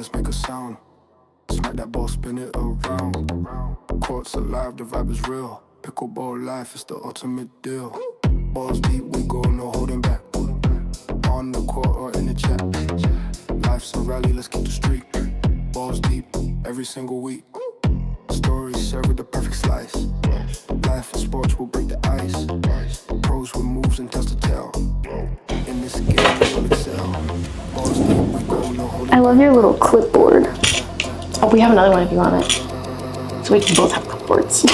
let's make a sound. Smack that ball, spin it around. Courts alive, the vibe is real. Pickleball life is the ultimate deal. Balls deep, we go, no holding back. On the court or in the chat. Life's a rally, let's keep the streak. Balls deep, every single week. Stories served with the perfect slice. Life in sports will break the ice. Pros with moves and tells to tell. In this game, we will excel. Balls deep, we go, no holding I love your little clipboard. Oh, we have another one if you want it. So we can both have clipboards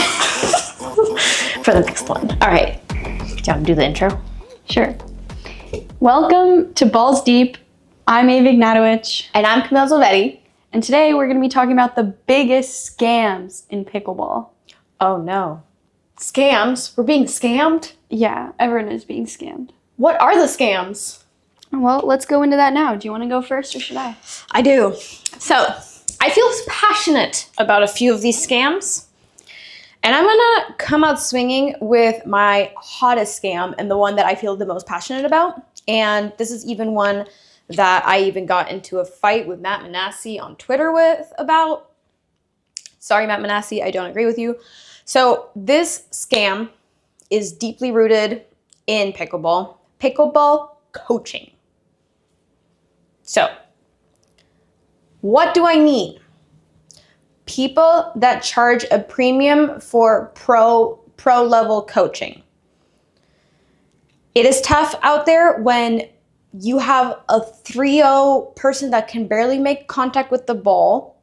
for the next one. All right. Do you want to do the intro? Sure. Welcome to Balls Deep. I'm Ava Ignatowicz. And I'm Camille Zilvetti. And today we're going to be talking about the biggest scams in pickleball. Oh no. Scams? We're being scammed? Yeah, everyone is being scammed. What are the scams? Well, let's go into that now. Do you want to go first or should I? I do. So, I feel passionate about a few of these scams. And I'm gonna come out swinging with my hottest scam and the one that I feel the most passionate about. And this is even one that I even got into a fight with Matt Manassi on Twitter about. Sorry, Matt Manassi, I don't agree with you. So this scam is deeply rooted in pickleball coaching. So, what do I mean? People that charge a premium for pro level coaching. It is tough out there when you have a 3-0 person that can barely make contact with the ball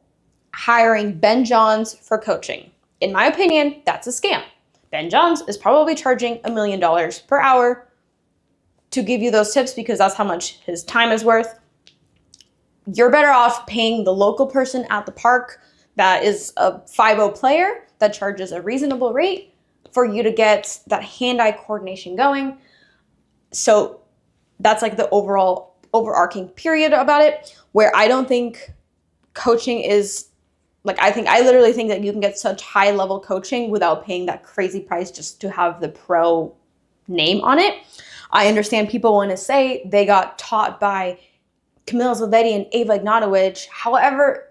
hiring Ben Johns for coaching. In my opinion, that's a scam. Ben Johns is probably charging $1 million per hour to give you those tips because that's how much his time is worth. You're better off paying the local person at the park that is a 5-0 player that charges a reasonable rate for you to get that hand-eye coordination going. So that's like the overall overarching period about it, where I don't think coaching is, like, I literally think that you can get such high-level coaching without paying that crazy price just to have the pro name on it. I understand people want to say they got taught by Camille Zilvetti and Ava Ignatowicz. However,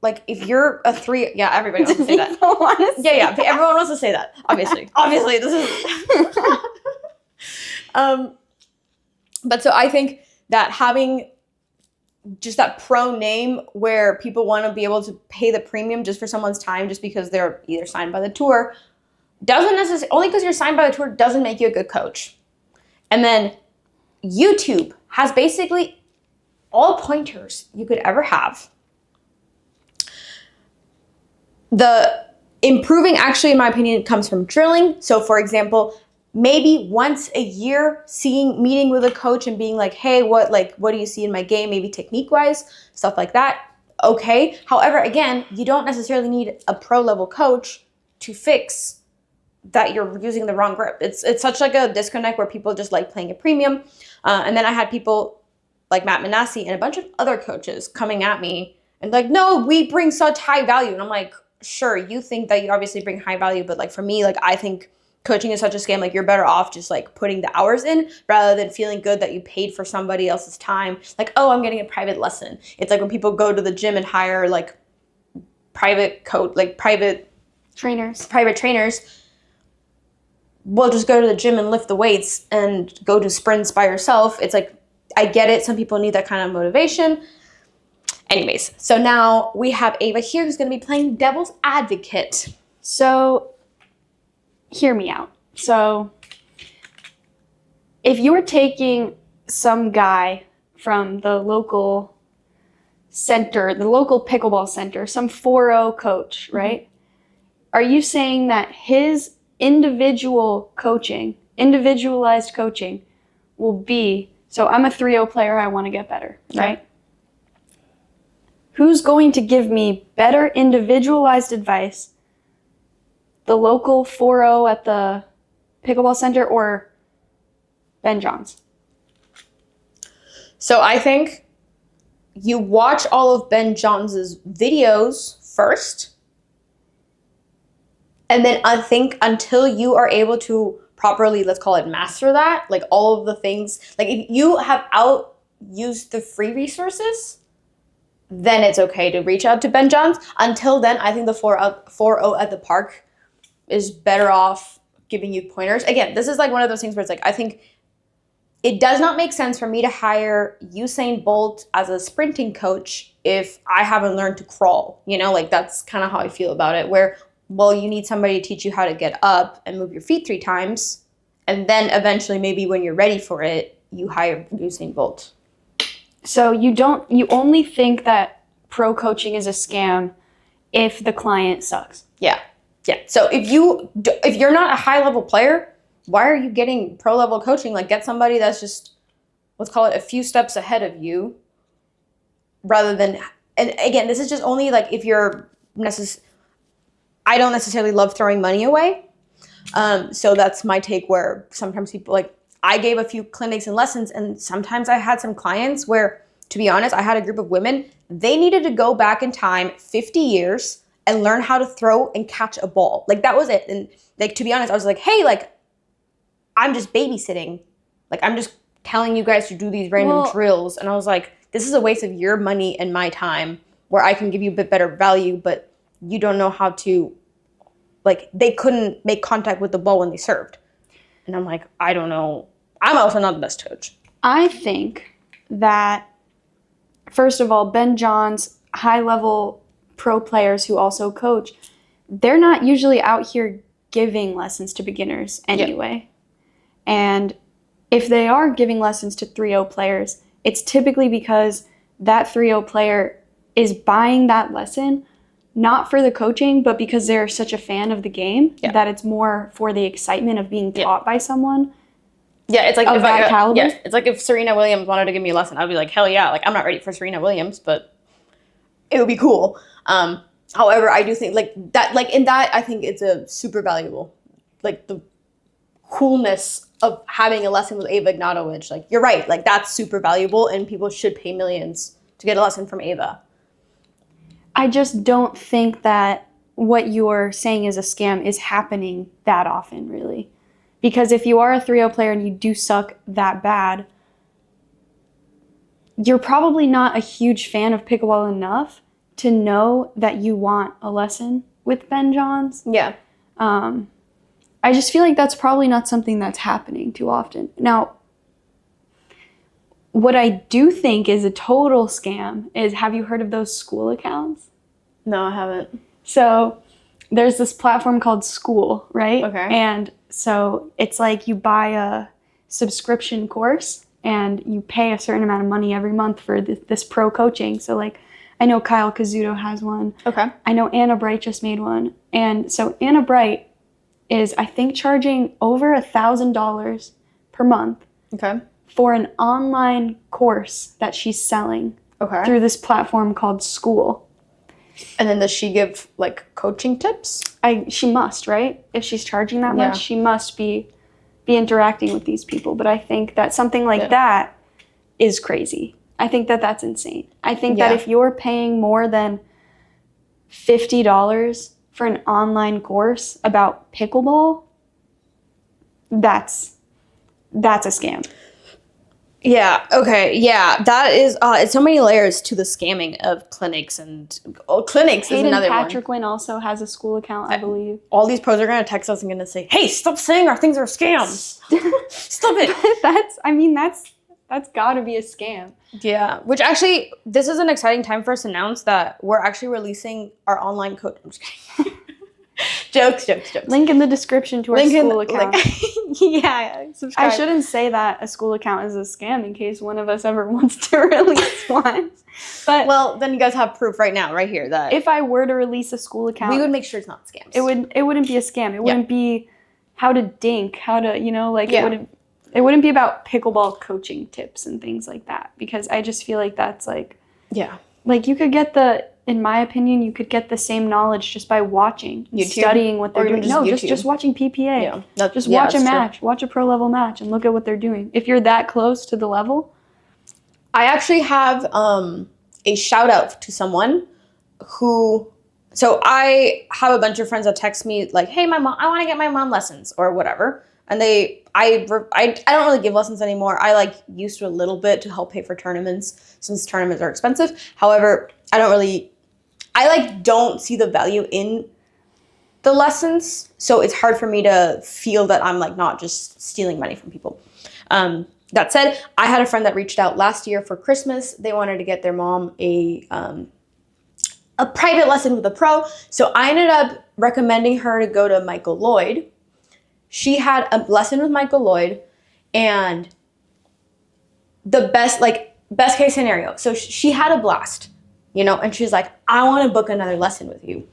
like, if you're a 3, yeah, everybody wants to say that. Everyone wants to say that. Obviously, this is. But so I think that having just that pro name where people want to be able to pay the premium just for someone's time, just because they're either signed by the tour, doesn't necessarily, only because you're signed by the tour doesn't make you a good coach. And then YouTube has basically all pointers you could ever have. The improving, actually, in my opinion, comes from drilling. So, for example, maybe once a year, meeting with a coach and being like, hey, what do you see in my game? Maybe technique-wise, stuff like that. Okay. However, again, you don't necessarily need a pro-level coach to fix that you're using the wrong grip. It's such like a disconnect where people just like playing a premium. And then I had people like Matt Manassi and a bunch of other coaches coming at me and like, no, we bring such high value. And I'm like, sure, you think that you obviously bring high value, but like for me, like I think coaching is such a scam. Like you're better off just like putting the hours in rather than feeling good that you paid for somebody else's time. Like, oh, I'm getting a private lesson. It's like when people go to the gym and hire like private trainers. Well, just go to the gym and lift the weights and go to sprints by yourself. It's like, I get it. Some people need that kind of motivation. Anyways, so now we have Ava here who's going to be playing devil's advocate. So, hear me out. So, if you were taking some guy from the local center, the local pickleball center, some 4-0 coach, right? Mm-hmm. Are you saying that his individualized coaching will be, so I'm a 3-0 player, I want to get better, right? Yeah. Who's going to give me better individualized advice? The local 4-0 at the pickleball center or Ben Johns? So I think you watch all of Ben Johns' videos first. And then I think until you are able to properly, let's call it master that, like all of the things, like if you have used the free resources, then it's okay to reach out to Ben Johns. Until then, I think the 4-0 at the park is better off giving you pointers. Again, this is like one of those things where it's like, I think it does not make sense for me to hire Usain Bolt as a sprinting coach if I haven't learned to crawl. You know, like that's kind of how I feel about it. Where, well, you need somebody to teach you how to get up and move your feet 3 times. And then eventually, maybe when you're ready for it, you hire Usain Bolt. So you only think that pro coaching is a scam if the client sucks. Yeah. So if you're not a high level player, why are you getting pro level coaching? Like, get somebody that's just, let's call it a few steps ahead of you, rather than. And again, this is just only like if you're I don't necessarily love throwing money away. So that's my take. Where sometimes people, like, I gave a few clinics and lessons, and sometimes I had some clients where, to be honest, I had a group of women. They needed to go back in time 50 years and learn how to throw and catch a ball. Like, that was it. And like, to be honest, I was like, hey, like, I'm just babysitting. Like, I'm just telling you guys to do these random drills. And I was like, this is a waste of your money and my time, where I can give you a bit better value, but you don't know how to, like, they couldn't make contact with the ball when they served. And I'm like, I don't know. I'm also not the best coach. I think that, first of all, Ben Johns, high-level pro players who also coach, they're not usually out here giving lessons to beginners anyway. Yeah. And if they are giving lessons to 3-0 players, it's typically because that 3-0 player is buying that lesson not for the coaching, but because they're such a fan of the game that it's more for the excitement of being taught by someone. Yeah, it's like of that caliber. Yeah, it's like if Serena Williams wanted to give me a lesson, I'd be like, hell yeah! Like, I'm not ready for Serena Williams, but it would be cool. However, I do think like that, like in that, I think it's a super valuable, like the coolness of having a lesson with Ava Ignatowicz. Like, you're right, like that's super valuable, and people should pay millions to get a lesson from Ava. I just don't think that what you're saying is a scam is happening that often, really. Because if you are a 3-0 player and you do suck that bad, you're probably not a huge fan of pickleball enough to know that you want a lesson with Ben Johns. Yeah. I just feel like that's probably not something that's happening too often. Now, what I do think is a total scam is, have you heard of those school accounts? No, I haven't. So there's this platform called School, right? Okay. And so it's like you buy a subscription course and you pay a certain amount of money every month for this pro coaching. So like, I know Kyle Kazuto has one. Okay. I know Anna Bright just made one. And so Anna Bright is, I think, charging over $1,000 per month. Okay. For an online course that she's selling through this platform called School. And then does she give like coaching tips? She must, right? If she's charging that much, she must be interacting with these people. But I think that something like that is crazy. I think that that's insane. I think that if you're paying more than $50 for an online course about pickleball, that's a scam. Yeah, okay, yeah. That is, it's so many layers to the scamming of clinics, and clinics is another one. Patrick Wynn also has a School account, I believe. All these pros are going to text us and going to say, hey, stop saying our things are scams. Stop it. That's got to be a scam. Yeah, which actually, this is an exciting time for us to announce that we're actually releasing our online coach. I'm just kidding. Jokes. Link in the description to our School account. Subscribe. I shouldn't say that a School account is a scam in case one of us ever wants to release one. But well, then you guys have proof right now, right here, that if I were to release a School account, we would make sure it's not scams. It wouldn't be a scam. It wouldn't be how to dink, how to, it wouldn't be about pickleball coaching tips and things like that, because I just feel like that's like you could get in my opinion, you could get the same knowledge just by watching, studying what they're doing. Just watching PPA. Yeah. Just watch a match, watch a pro level match, and look at what they're doing. If you're that close to the level. I actually have a shout out to someone who, so I have a bunch of friends that text me like, hey, my mom, I want to get my mom lessons or whatever. And I don't really give lessons anymore. I like used to a little bit to help pay for tournaments since tournaments are expensive. However, I don't see the value in the lessons, so it's hard for me to feel that I'm like not just stealing money from people. That said, I had a friend that reached out last year for Christmas. They wanted to get their mom a private lesson with a pro, so I ended up recommending her to go to Michael Lloyd. She had a lesson with Michael Lloyd, and the best case scenario. So she had a blast, and she's like, I want to book another lesson with you.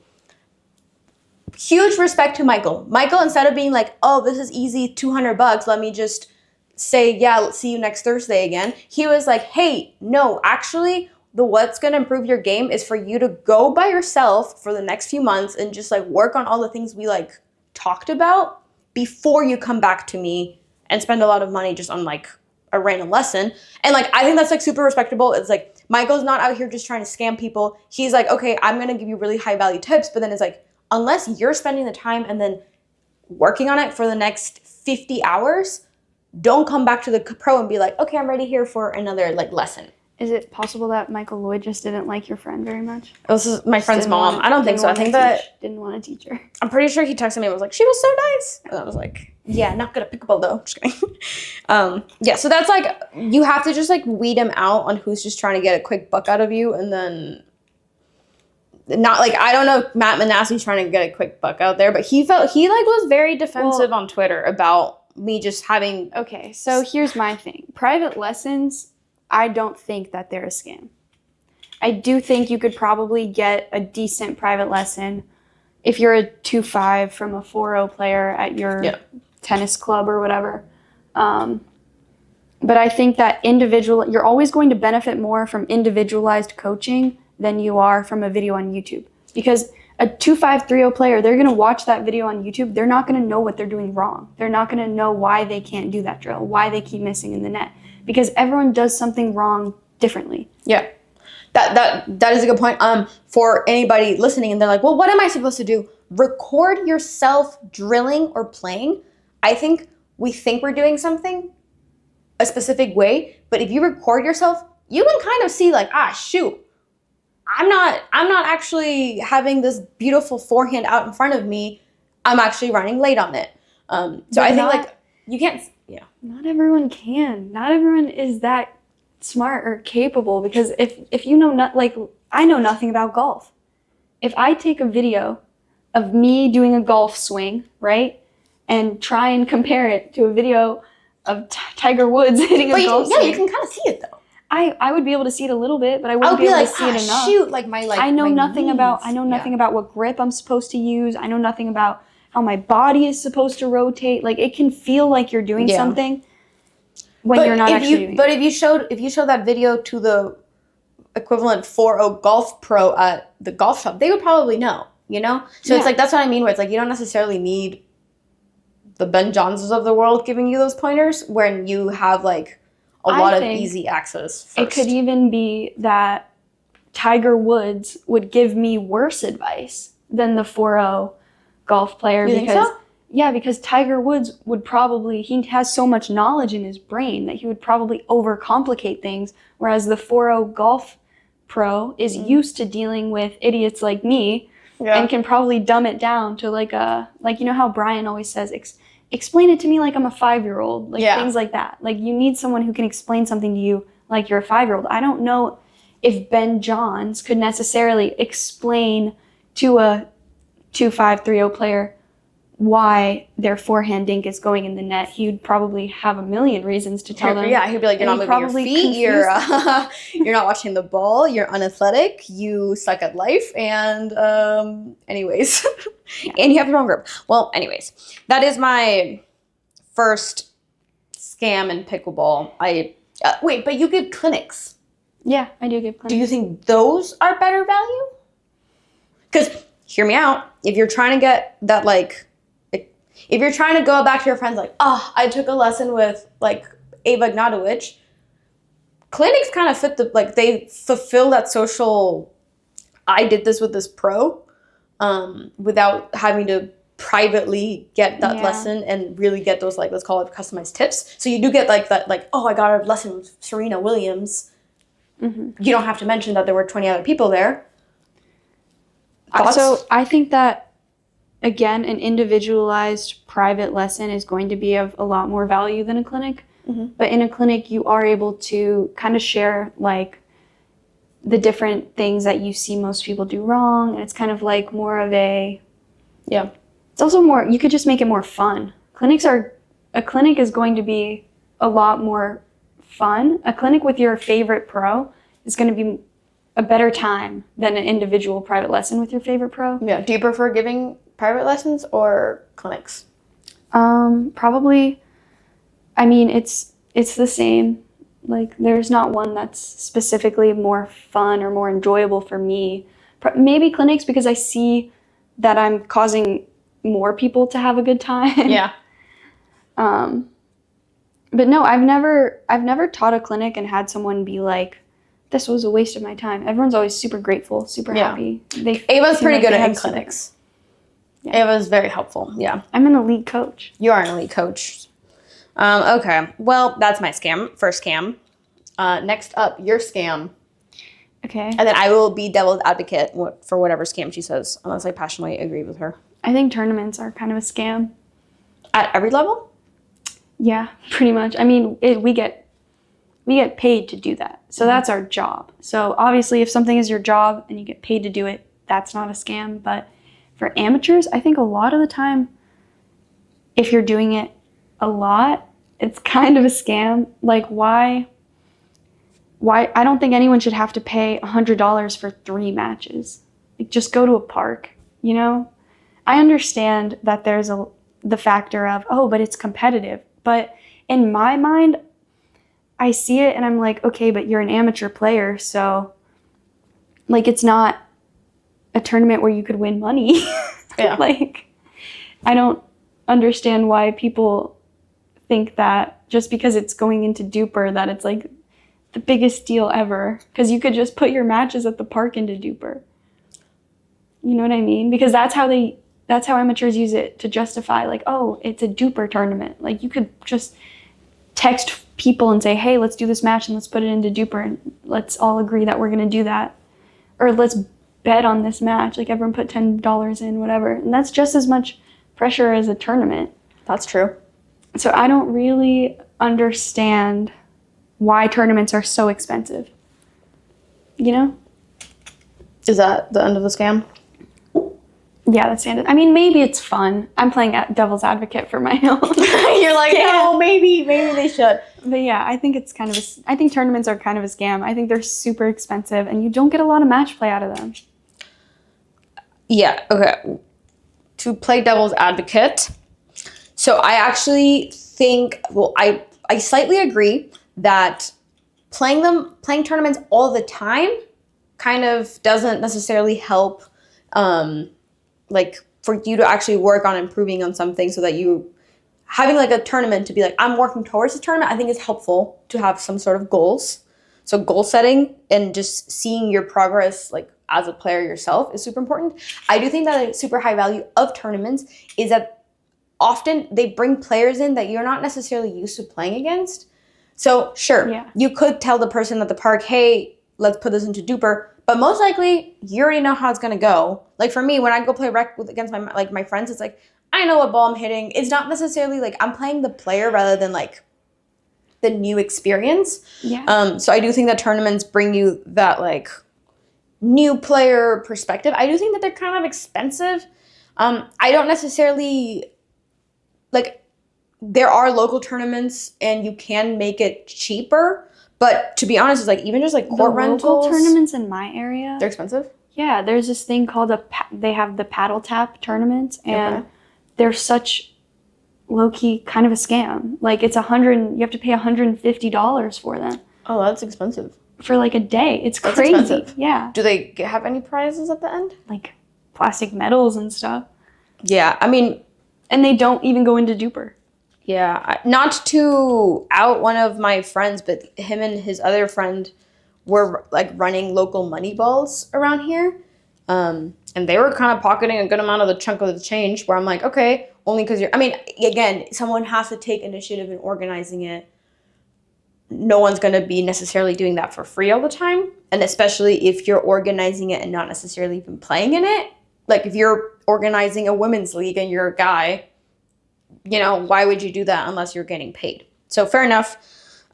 Huge respect to Michael. Michael, instead of being like, oh, this is easy, $200, let me just say, yeah, let's see you next Thursday again. He was like, hey, no, actually, what's going to improve your game is for you to go by yourself for the next few months and just like work on all the things we like talked about before you come back to me and spend a lot of money just on like a random lesson. And like, I think that's like super respectable. It's like, Michael's not out here just trying to scam people. He's like, okay, I'm going to give you really high value tips. But then it's like, unless you're spending the time and then working on it for the next 50 hours, don't come back to the pro and be like, okay, I'm ready here for another like lesson. Is it possible that Michael Lloyd just didn't like your friend very much? This is my friend's mom. I don't think so. I think that didn't want to teach her. I'm pretty sure he texted me and was like, she was so nice. And I was like, yeah, not good at pickleball though. Just kidding. Yeah, so that's like, you have to just like weed him out on who's just trying to get a quick buck out of you, and then not like, I don't know if Matt Manasseh's trying to get a quick buck out there, but he was very defensive on Twitter about me just having. Okay, so here's my thing. Private lessons, I don't think that they're a scam. I do think you could probably get a decent private lesson if you're a 2-5 from a 4-0 player at your tennis club or whatever. But I think that you're always going to benefit more from individualized coaching than you are from a video on YouTube. Because a 2-5, 3-0 player, they're going to watch that video on YouTube. They're not going to know what they're doing wrong. They're not going to know why they can't do that drill, why they keep missing in the net. Because everyone does something wrong differently. Yeah. That is a good point. For anybody listening and they're like, well, what am I supposed to do? Record yourself drilling or playing. I think we think we're doing something a specific way, but if you record yourself, you can kind of see like, shoot, I'm not actually having this beautiful forehand out in front of me. I'm actually running late on it. So I think like you can't. Yeah. Not everyone can. Not everyone is that smart or capable, because if you know I know nothing about golf. If I take a video of me doing a golf swing, right, and try and compare it to a video of Tiger Woods hitting a golf swing. Yeah, you can kind of see it though. I would be able to see it a little bit, but I wouldn't be able to see it enough. Shoot, like my I know nothing about what grip I'm supposed to use. I know nothing about how my body is supposed to rotate. Like, it can feel like you're doing something when you're not actually doing it. But if you showed that video to the equivalent 4-0 golf pro at the golf shop, they would probably know, So it's like, that's what I mean, where it's like, you don't necessarily need the Ben Johnsons of the world giving you those pointers when you have like a lot of easy access first. It could even be that Tiger Woods would give me worse advice than the 4-0 golf player. You think so? Yeah, because Tiger Woods he has so much knowledge in his brain that he would probably overcomplicate things, whereas the 4-0 golf pro is used to dealing with idiots like me and can probably dumb it down to like how Brian always says, explain it to me like I'm a 5-year-old, things like that. Like, you need someone who can explain something to you like you're a 5-year-old. I don't know if Ben Johns could necessarily explain to a 2-5, 3-0 player why their forehand dink is going in the net. He would probably have a million reasons to tell them. Yeah, he'd be like, you're not moving your feet, you're not watching the ball, you're unathletic, you suck at life, and anyways. And you have the wrong grip. Well, anyways, that is my first scam in pickleball. Wait, but you give clinics. Yeah, I do give clinics. Do you think those are better value? Because, hear me out, if you're trying to get that, if you're trying to go back to your friends like, I took a lesson with, Ava Ignatovic, clinics kind of they fulfill that social, I did this with this pro, without having to privately get that lesson and really get those, like, let's call it customized tips. So you do get like that, like, oh, I got a lesson with Serena Williams. You don't have to mention that there were 20 other people there. Thoughts? So I think that, again, an individualized private lesson is going to be of a lot more value than a clinic. But in a clinic, you are able to kind of share, like, the different things that you see most people do wrong. And it's kind of like more of a... Yeah. It's also more... You could just make it more fun. A clinic is going to be a lot more fun. A clinic with your favorite pro is going to be a better time than an individual private lesson with your favorite pro. Yeah. Do you prefer giving private lessons or clinics? Probably... I mean, it's the same. Like, there's not one that's specifically more fun or more enjoyable for me. Maybe clinics, because I see that I'm causing more people to have a good time. Yeah. But no, I've never taught a clinic and had someone be like, this was a waste of my time. Everyone's always super grateful, super happy. Ava's pretty good at super- clinics. Yeah. Ava's very helpful. Yeah. I'm an elite coach. You are an elite coach. Okay. Well, that's my first scam. Next up, your scam. Okay. And then I will be devil's advocate for whatever scam she says, unless I passionately agree with her. I think tournaments are kind of a scam. At every level? Yeah, pretty much. I mean, we get paid to do that. So that's our job. So obviously, if something is your job and you get paid to do it, that's not a scam. But for amateurs, I think a lot of the time, if you're doing it a lot, it's kind of a scam. Like, why I don't think anyone should have to pay $100 for 3 matches. Like, just go to a park, you know? I understand that there's the factor of, oh, but it's competitive. But in my mind, I see it and I'm like, okay, but you're an amateur player, so, like, it's not a tournament where you could win money. Yeah. Like, I don't understand why people think that just because it's going into Duper that it's like the biggest deal ever, because you could just put your matches at the park into Duper. You know what I mean? Because that's how amateurs use it to justify, like, oh, it's a Duper tournament. Like, you could just text people and say, hey, let's do this match and let's put it into Duper and let's all agree that we're going to do that. Or let's bet on this match. Like, everyone put $10 in, whatever. And that's just as much pressure as a tournament. That's true. So I don't really understand why tournaments are so expensive. You know? Is that the end of the scam? Yeah, that's the end. I mean, maybe it's fun. I'm playing devil's advocate for my own. You're like, no, maybe they should. But yeah, I think it's kind of I think tournaments are kind of a scam. I think they're super expensive and you don't get a lot of match play out of them. Yeah, okay. To play devil's advocate, so I actually think, well, I slightly agree that playing tournaments all the time kind of doesn't necessarily help, like, for you to actually work on improving on something, so that you having like a tournament to be like, I'm working towards this tournament, I think is helpful to have some sort of goals. So goal setting and just seeing your progress, like, as a player yourself, is super important. I do think that a super high value of tournaments is that often they bring players in that you're not necessarily used to playing against. So sure, you could tell the person at the park, hey, let's put this into Duper, but most likely you already know how it's gonna go. Like, for me, when I go play rec against my friends, it's like, I know what ball I'm hitting. It's not necessarily like I'm playing the player rather than like the new experience. Yeah. So I do think that tournaments bring you that, like, new player perspective. I do think that they're kind of expensive. I don't necessarily, like, there are local tournaments and you can make it cheaper, but to be honest, it's like, even just like court rentals. Local tournaments in my area, they're expensive. Yeah, there's this thing called they have the paddle tap tournaments, and they're such low-key kind of a scam. Like, it's you have to pay $150 for them. Oh, that's expensive. For like a day. It's That's crazy. expensive. Yeah. Do they have any prizes at the end? Like plastic medals and stuff. Yeah, I mean, and they don't even go into Duper. Yeah, not to out one of my friends, but him and his other friend were like running local money balls around here. And And they were kind of pocketing a good amount of the chunk of the change where I'm like, okay, only because you're, I mean, again, someone has to take initiative in organizing it. No one's going to be necessarily doing that for free all the time. And especially if you're organizing it and not necessarily even playing in it. Like if you're organizing a women's league and you're a guy, you know, why would you do that unless you're getting paid? So fair enough.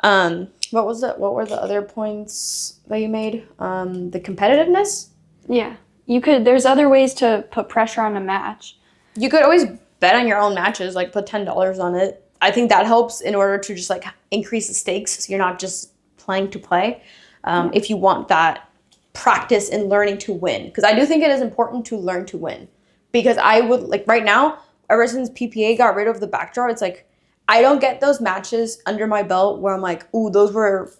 What were the other points that you made? The competitiveness? Yeah. There's other ways to put pressure on a match. You could always bet on your own matches, like put $10 on it. I think that helps in order to just like increase the stakes so you're not just playing to play. If you want that practice in learning to win. Because I do think it is important to learn to win. Because I would, like right now, ever since PPA got rid of the backdraw, it's like, I don't get those matches under my belt where I'm like, ooh, those were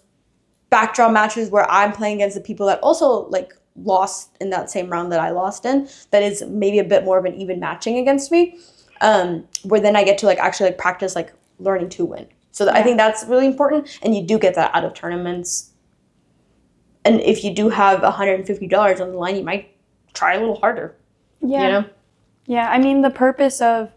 backdraw matches where I'm playing against the people that also like lost in that same round that I lost in. That is maybe a bit more of an even matching against me. Where then I get to like actually like practice like learning to win. So I think that's really important. And you do get that out of tournaments. And if you do have $150 on the line, you might try a little harder. Yeah. You know? Yeah. I mean, the purpose of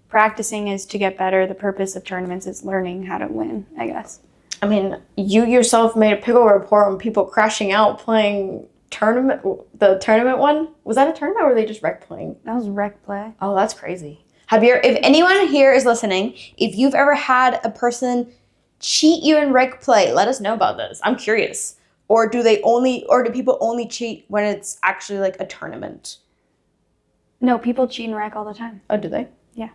practicing is to get better. The purpose of tournaments is learning how to win, I guess. I mean, you yourself made a pickle report on people crashing out playing the tournament one. Was that a tournament or were they just rec playing? That was rec play. Oh, that's crazy. If anyone here is listening, if you've ever had a person cheat you in rec play, let us know about this. I'm curious. Or do people only cheat when it's actually like a tournament? No, people cheat in rec all the time. Oh, do they? Yeah.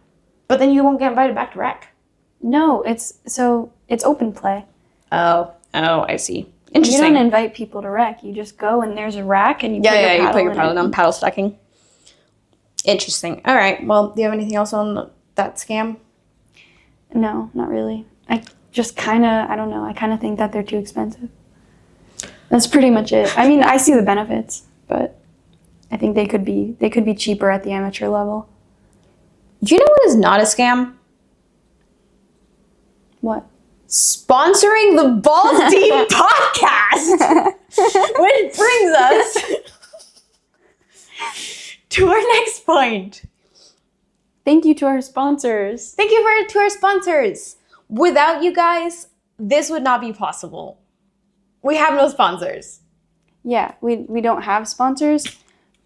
But then you won't get invited back to rec. No, it's open play. Oh, I see. Interesting. You don't invite people to rec. You just go and there's a rack and you put your paddle down, paddle stacking. Interesting. All right. Well, do you have anything else on that scam? No, not really. I don't know. I kind of think that they're too expensive. That's pretty much it. I mean, I see the benefits, but I think they could be cheaper at the amateur level. You know what is not a scam? What? Sponsoring the Balls Deep podcast, which brings us to our next point. Thank you to our sponsors. Thank you to our sponsors. Without you guys, this would not be possible. We have no sponsors. Yeah, we don't have sponsors,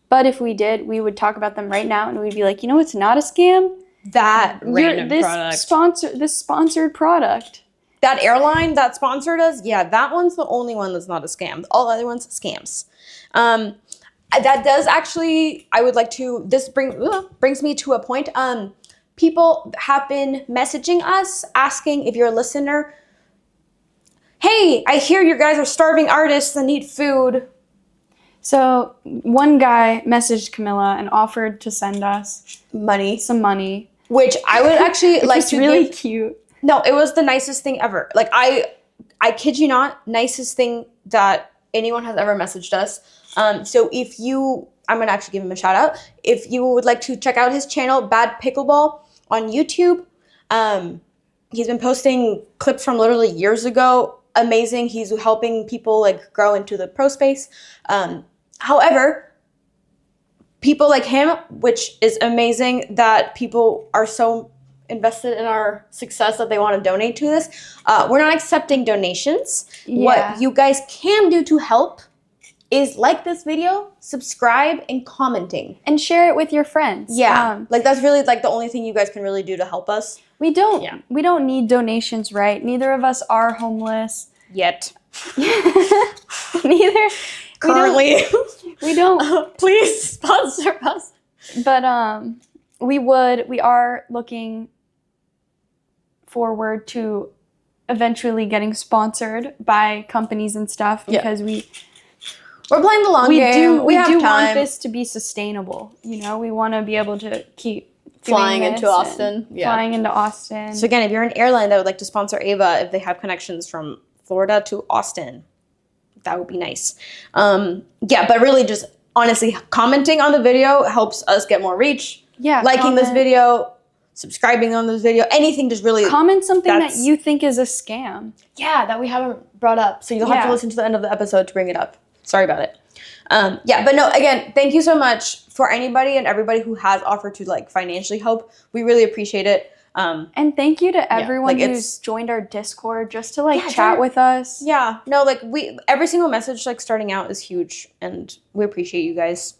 but if we did, we would talk about them right now, and we'd be like, you know what's not a scam? This sponsored product. That airline that sponsored us, yeah, that one's the only one that's not a scam. All other ones, scams. That does actually, I would like to, this brings me to a point. People have been messaging us asking if you're a listener, hey, I hear you guys are starving artists that need food. So one guy messaged Camilla and offered to send us some money. Which I would actually like to really cute. No, it was the nicest thing ever. Like, I kid you not, nicest thing that anyone has ever messaged us. So I'm going to actually give him a shout out. If you would like to check out his channel, Bad Pickleball on YouTube. He's been posting clips from literally years ago. Amazing. He's helping people like grow into the pro space. However, people like him, which is amazing that people are so invested in our success that they want to donate to this. We're not accepting donations. Yeah. What you guys can do to help is like this video, subscribe, and commenting. And share it with your friends. Yeah. Like that's really like the only thing you guys can really do to help us. We don't need donations, right? Neither of us are homeless. Yet. Neither. Currently. We don't. Please sponsor us. But we are looking forward to eventually getting sponsored by companies and stuff because we're playing the long game. We do want this to be sustainable. You know, we want to be able to keep flying into Austin. Flying into Austin. So again, if you're an airline that would like to sponsor Ava, if they have connections from Florida to Austin, that would be nice. But really just honestly commenting on the video helps us get more reach. Yeah. Liking this video, subscribing on this video, anything just really... Comment something that you think is a scam. Yeah, that we haven't brought up. So you'll have to listen to the end of the episode to bring it up. Sorry about it. But no, again, thank you so much for anybody and everybody who has offered to like financially help. We really appreciate it. And thank you to everyone who's joined our Discord just to chat with us. Yeah, no, every single message starting out is huge, and we appreciate you guys.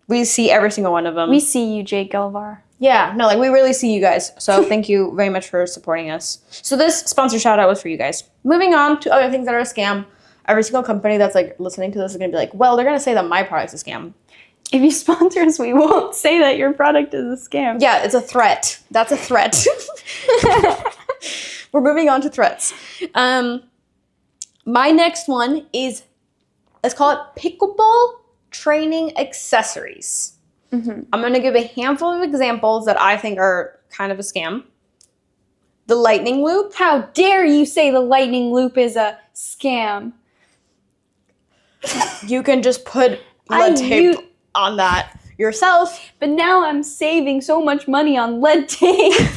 We see every single one of them. We see you, Jake Gelvar. Yeah, no, we really see you guys. So thank you very much for supporting us. So this sponsor shout out was for you guys. Moving on to other things that are a scam. Every single company that's listening to this is gonna be well, they're gonna say that my product's a scam. If you sponsor us, we won't say that your product is a scam. Yeah, it's a threat. That's a threat. We're moving on to threats. My next one is, let's call it pickleball training accessories. Mm-hmm. I'm going to give a handful of examples that I think are kind of a scam. The lightning loop. How dare you say the lightning loop is a scam? You can just put lead tape on that yourself. But now I'm saving so much money on lead tape.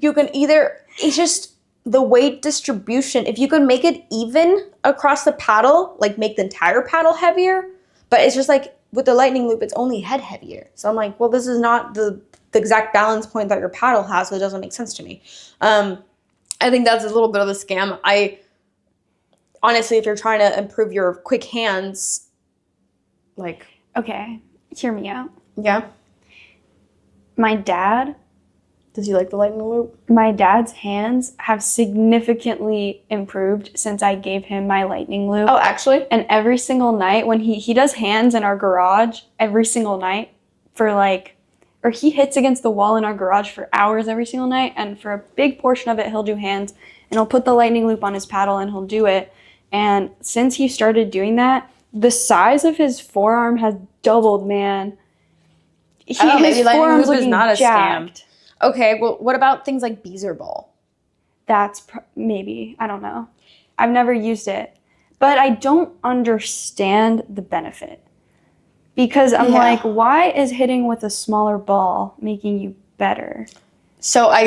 You can it's just the weight distribution. If you can make it even across the paddle, make the entire paddle heavier, but it's just with the lightning loop, it's only head heavier. So I'm well, this is not the exact balance point that your paddle has, so it doesn't make sense to me. I think that's a little bit of a scam. Honestly, if you're trying to improve your quick hands, Okay, hear me out. Yeah. My dad. Does he like the lightning loop? My dad's hands have significantly improved since I gave him my lightning loop. Oh, actually? And every single night when he does hands in our garage every single night or he hits against the wall in our garage for hours every single night, and for a big portion of it he'll do hands, and he'll put the lightning loop on his paddle and he'll do it. And since he started doing that, the size of his forearm has doubled, man. His forearm's loop is not a jacked. scam. Okay, well, what about things like beezer ball? That's maybe. I don't know. I've never used it. But I don't understand the benefit. Because I'm why is hitting with a smaller ball making you better? So I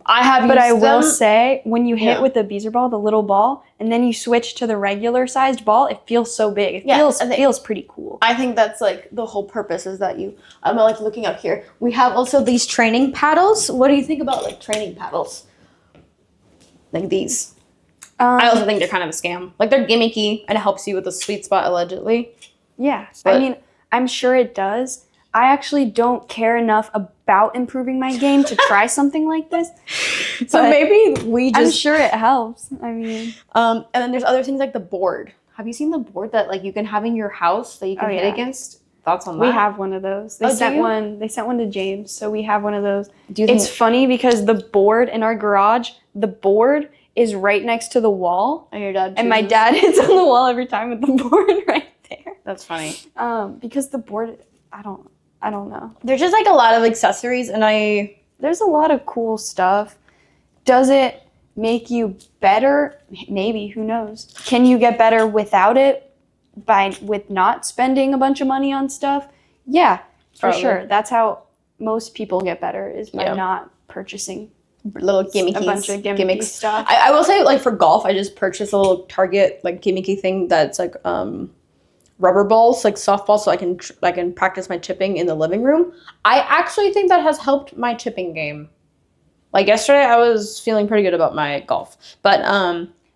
have used But I will them. say, when you hit with the beezer ball, the little ball, and then you switch to the regular sized ball, it feels so big. It feels pretty cool. I think that's the whole purpose is that I'm looking up here. We have also these training paddles. What do you think about training paddles? These. I also think they're kind of a scam. They're gimmicky and it helps you with the sweet spot allegedly. Yeah. I'm sure it does. I actually don't care enough about improving my game to try something like this. So maybe we just... I'm sure it helps. And then there's other things like the board. Have you seen the board that you can have in your house that you can hit against? Thoughts on that? We have one of those. They sent one to James, so we have one of those. It's funny because the board in our garage, the board is right next to the wall. And your dad chooses. And my dad hits on the wall every time with the board right there. That's funny. Because the board, I don't know. There's just a lot of accessories, and there's a lot of cool stuff. Does it make you better? Maybe, who knows? Can you get better without it with not spending a bunch of money on stuff? Yeah, for sure. That's how most people get better, is by not purchasing little gimmicks, a bunch of gimmicky stuff. I will say, for golf, I just purchased a little Target gimmicky thing that's rubber balls, softballs, so I can practice my chipping in the living room. I actually think that has helped my chipping game. Yesterday, I was feeling pretty good about my golf, but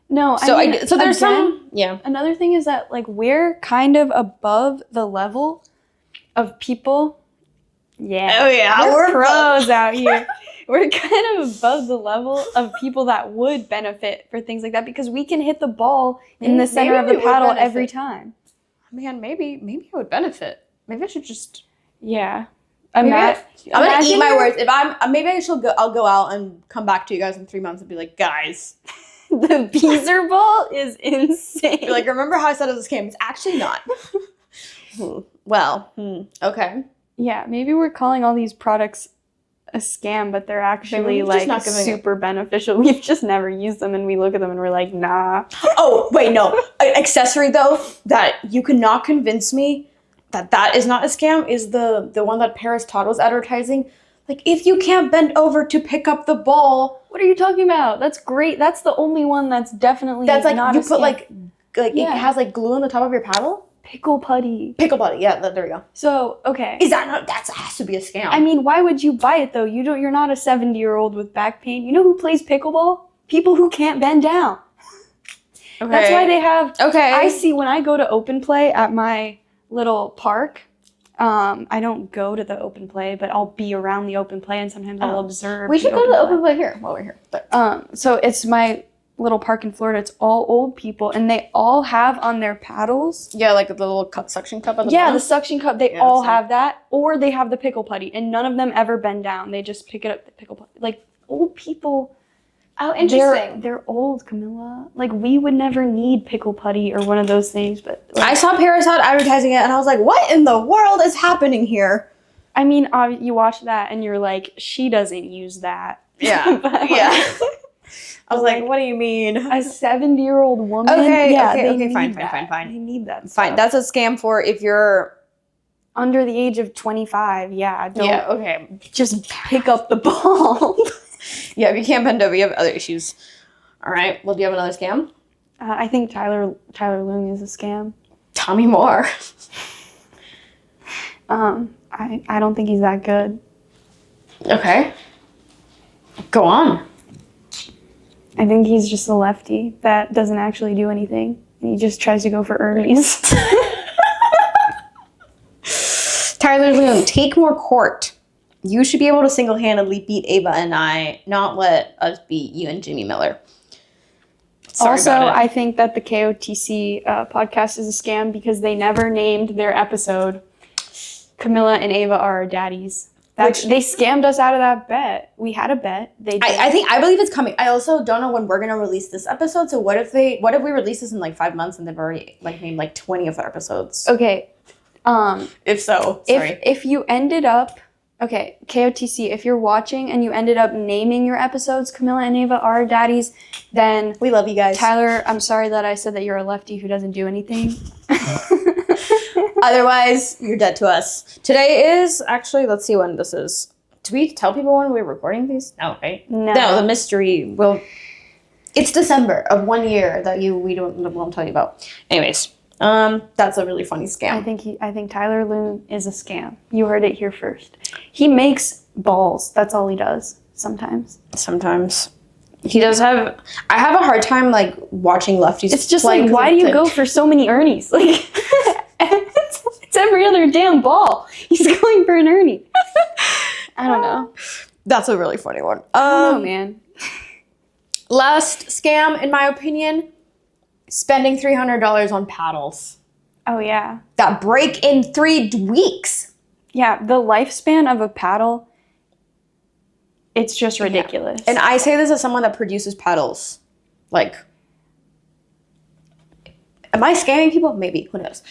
no. So there's some Another thing is that we're kind of above the level of people. Yeah. Oh yeah, we're pros out here. We're kind of above the level of people that would benefit for things like that, because we can hit the ball in the center of the paddle every time. Man, maybe I would benefit. Maybe I should just... Yeah. I'm gonna eat my words. I'll go out and come back to you guys in 3 months and be guys, the beezer ball is insane. Be remember how I said it was a scam? It's actually not. Okay. Yeah, maybe we're calling all these products a scam, but they're actually super beneficial. We've just never used them, and we look at them and we're nah. Oh, wait, no. An accessory though that you cannot convince me that is not a scam is the one that Paris Todd was advertising. If you can't bend over to pick up the ball. What are you talking about? That's great. That's the only one that's definitely that's not you a put scam. it has like glue on the top of your paddle? Pickle putty. Pickle putty. Yeah, there we go. So, okay. Is that not, that has to be a scam. I mean, why would you buy it though? You're not a 70-year-old with back pain. You know who plays pickleball? People who can't bend down. Okay. That's why they have. Okay. I see when I go to open play at my little park. I don't go to the open play, but I'll be around the open play and sometimes I'll observe. We should go to the open play here while we're here. But. So it's my little park in Florida. It's all old people, and they all have on their paddles. Yeah, like the little suction cup at the Yeah, bottom. the suction cup. They all have that, or they have the pickle putty, and none of them ever bend down. They just pick it up, the pickle putty. Like old people. Oh, interesting. They're old, Camilla. Like we would never need pickle putty or one of those things, but like, I saw Paris out advertising it, and I was like, "What in the world is happening here?" I mean, you watch that, and you're like, she doesn't use that. Yeah, But, yeah. I was like, "What do you mean?" A 70-year-old woman. Okay, yeah, okay, they fine. need that. They need that. Fine. Stuff. That's a scam for if you're Under the age of 25. Yeah. Don't okay. just pick up the ball. Yeah, if you can't bend over, you have other issues. All right. Well, do you have another scam? I think Tyler Loong is a scam. Tell me more. I don't think he's that good. Okay. Go on. I think he's just a lefty that doesn't actually do anything. And he just tries to go for earnings. Tyler Loong, take more court. You should be able to single-handedly beat Ava and I, not let us beat you and Jimmy Miller. Sorry Also, about it. I think that the KOTC podcast is a scam because they never named their episode Camilla and Ava are our daddies. They scammed us out of that bet. We had a bet. They did. I believe it's coming. I also don't know when we're gonna release this episode. So what if we release this in like 5 months and they've already like named like 20 of our episodes? Okay. If so, sorry. If you ended up KOTC, if you're watching and you ended up naming your episodes Camilla and Ava are our daddies, then We love you guys. Tyler, I'm sorry that I said that you're a lefty who doesn't do anything. Otherwise, you're dead to us. Today is actually, let's see when this is. Do we tell people when we're recording these? No, right? No. The mystery will. It's December of 1 year that we won't tell you about. Anyways, that's a really funny scam. I think Tyler Loong is a scam. You heard it here first. He makes balls. That's all he does. Sometimes. He does have. I have a hard time like watching lefties. It's just play like, 'cause why do you go for so many Ernies? Like, it's every other damn ball. He's going for an Ernie. I don't know. That's a really funny one. Oh man. Last scam, in my opinion, spending $300 on paddles Oh yeah. that break in 3 weeks. Yeah, the lifespan of a paddle, it's just ridiculous. And I say this as someone that produces paddles. Like, am I scamming people? Maybe. Who knows?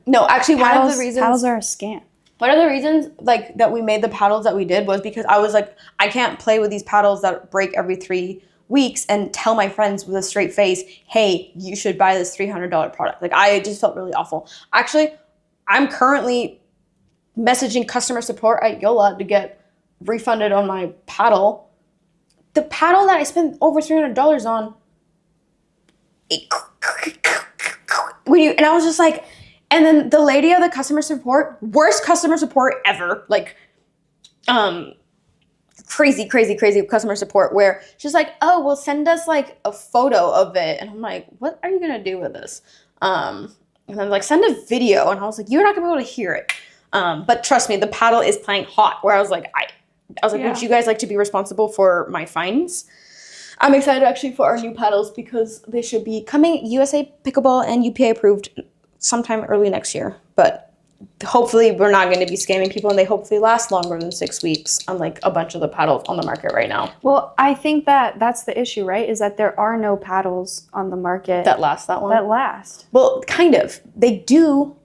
No, actually, one of the reasons paddles are a scam. one of the reasons like that we made the paddles that we did was because I was like, I can't play with these paddles that break every 3 weeks and tell my friends with a straight face, hey, you should buy this $300 product. Like, I just felt really awful. Actually, I'm currently messaging customer support at Yola to get refunded on my paddle. The paddle that I spent over $300 on, and I was just like, and then the lady of the customer support, worst customer support ever, like, crazy customer support, where she's like, oh, well, send us like a photo of it, and I'm like, what are you gonna do with this? And then like, send a video, and I was like, you're not gonna be able to hear it. But trust me, the paddle is playing hot. Where I was like, would you guys like to be responsible for my fines? I'm excited actually for our new paddles because they should be coming USA Pickleball and UPA approved sometime early next year. But hopefully we're not going to be scamming people, and they hopefully last longer than 6 weeks, unlike a bunch of the paddles on the market right now. Well, I think that's the issue, right? Is that there are no paddles on the market That last that long? that last. Well, kind of. They do,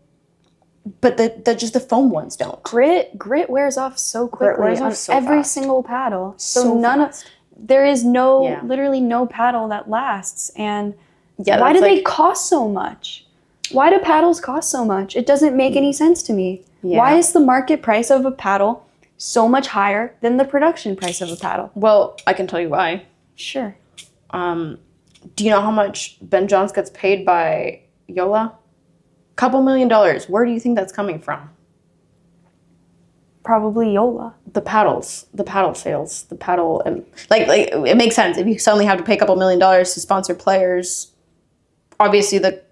but the foam ones don't. Grit wears off so quickly wears off on so every fast. single paddle. So fast. There is literally no paddle that lasts. And Yeah, why that's do they like- cost so much? Why do paddles cost so much? It doesn't make any sense to me. Yeah. Why is the market price of a paddle so much higher than the production price of a paddle? Well, I can tell you why. Sure. Do you know how much Ben Johns gets paid by Yola? Couple $1 million. Where do you think that's coming from? Probably Yola. The paddle sales, and like it makes sense if you suddenly have to pay a couple $1 million to sponsor players. Obviously, the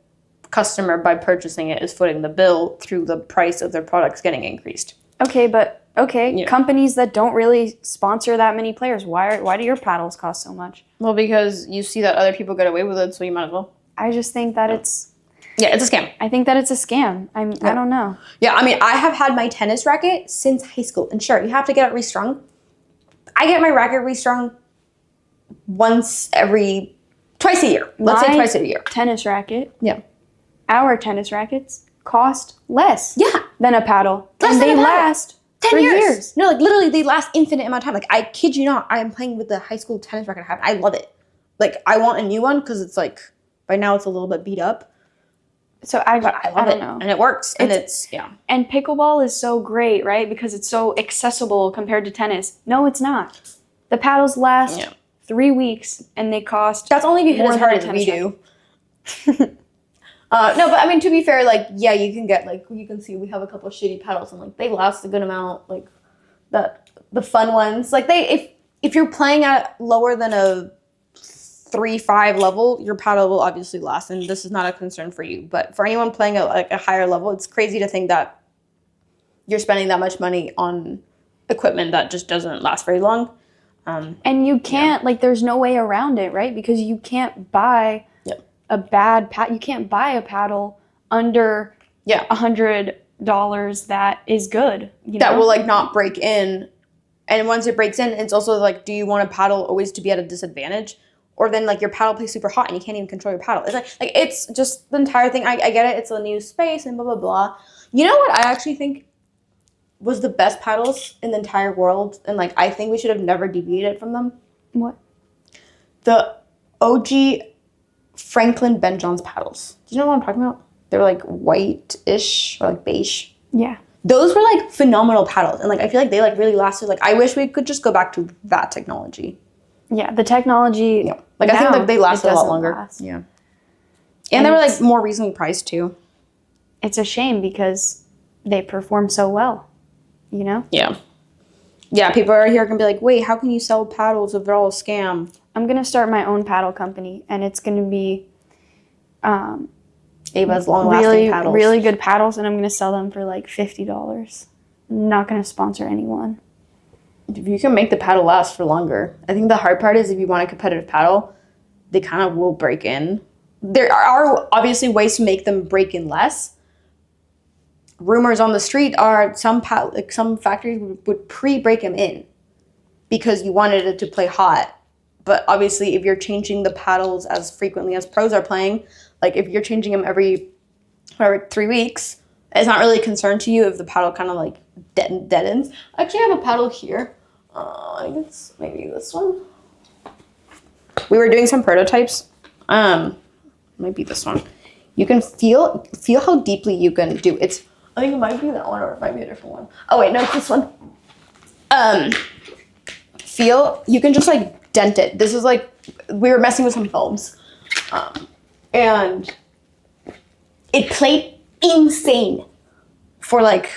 customer by purchasing it is footing the bill through the price of their products getting increased. Okay, but Yeah. companies that don't really sponsor that many players, why do your paddles cost so much? Well, because you see that other people get away with it, so you might as well. I just think that it's a scam. I think that it's a scam. I don't know. Yeah, I mean, I have had my tennis racket since high school, and sure, you have to get it restrung. I get my racket restrung twice a year. Let's say twice a year. Tennis racket. Yeah. Our tennis rackets cost less. Yeah. Than a paddle, Less and than they a paddle. last 10 for years. years. No, like literally, they last infinite amount of time. Like I kid you not, I am playing with the high school tennis racket I have. I love it. Like I want a new one because it's like by now it's a little bit beat up. So I But I love don't it, know. and it works, and it's yeah. And pickleball is so great, right? Because it's so accessible compared to tennis. No, it's not. The paddles last 3 weeks, and they cost. That's only if you hit more as than hard a as we tennis do. No, but I mean, to be fair, like, yeah, you can get, like, you can see we have a couple of shitty paddles, and, like, they last a good amount, like, the fun ones. Like, if you're playing at lower than a 3-5 level, your paddle will obviously last, and this is not a concern for you. But for anyone playing at, like, a higher level, it's crazy to think that you're spending that much money on equipment that just doesn't last very long. And you can't, like, there's no way around it, right? Because you can't buy a bad paddle. You can't buy a paddle under $100 that is good. That will, like, not break in. And once it breaks in, it's also, like, do you want a paddle always to be at a disadvantage? Or then, like, your paddle plays super hot and you can't even control your paddle. It's like it's just the entire thing. I get it. It's a new space and blah, blah, blah. You know what I actually think was the best paddles in the entire world? And, like, I think we should have never deviated from them. What? The OG Franklin Ben Johns paddles. Do you know what I'm talking about? They were, like, white-ish or, like, beige. Yeah. Those were, like, phenomenal paddles. And, like, I feel like they, like, really lasted. Like, I wish we could just go back to that technology. Yeah, the technology. Yeah. Like, I think like they lasted a lot longer. Last. Yeah. And they were, like, more reasonably priced, too. It's a shame because they perform so well, you know? Yeah. Yeah, people are here going to be like, wait, how can you sell paddles if they're all a scam? I'm going to start my own paddle company, and it's going to be Ava's long-lasting paddles. Really good paddles, and I'm going to sell them for, like, $50. I'm not going to sponsor anyone. If you can make the paddle last for longer. I think the hard part is if you want a competitive paddle, they kind of will break in. There are obviously ways to make them break in less. Rumors on the street are some factories would pre-break them in because you wanted it to play hot. But obviously, if you're changing the paddles as frequently as pros are playing, like if you're changing them every 3 weeks, it's not really a concern to you if the paddle kind of like deadens. I actually have a paddle here. I guess maybe this one. We were doing some prototypes. Might be this one. You can feel how deeply you can do. I think it might be that one or it might be a different one. Oh wait, no, it's this one. You can just like dent it. This is like, we were messing with some foams. And it played insane for like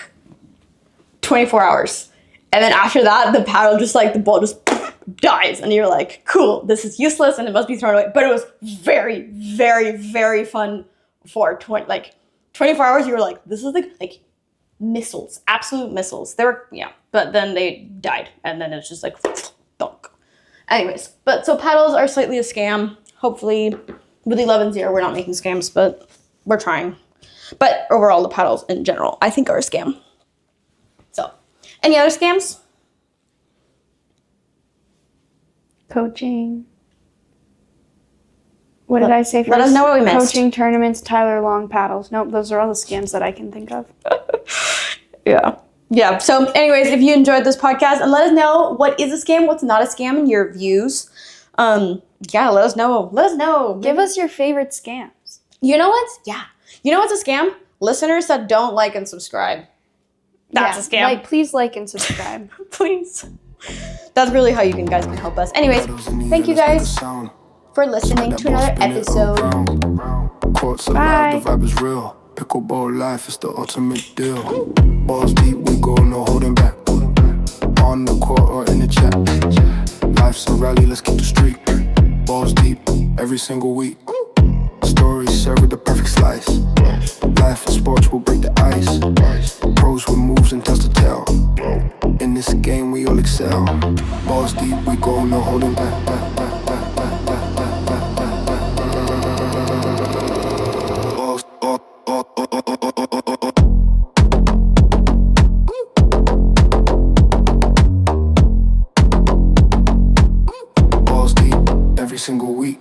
24 hours. And then after that, the paddle just like, the ball just dies. And you're like, cool, this is useless and it must be thrown away. But it was very, very, very fun for 24 hours. You were like, this is like missiles, absolute missiles. They were, but then they died. And then it's just like, thunk. Anyways, but so paddles are slightly a scam. Hopefully with 11-0, we're not making scams, but we're trying. But overall, the paddles in general, I think are a scam. So, any other scams? Coaching. What did I say first? Let us know what we missed. Coaching tournaments, Tyler Long paddles. Nope, those are all the scams that I can think of. Yeah. So anyways, if you enjoyed this podcast, and let us know what is a scam, what's not a scam in your views. Let us know. Let us know. Give us your favorite scams. You know what? Yeah. You know what's a scam? Listeners that don't like and subscribe. That's a scam. Please like and subscribe. Please. That's really how you guys can help us. Anyways, thank you guys. for listening to another episode. Courts Bye. alive, the vibe is real. Pickleball life is the ultimate deal. Balls deep, we go, no holding back. On the court or in the chat. Life's a rally, let's keep the streak. Balls deep, every single week. Stories served with the perfect slice. Life in sports will break the ice. Pros with moves and touch the tail. In this game we all excel. Balls deep, we go, no holding back. Balls deep, every single week.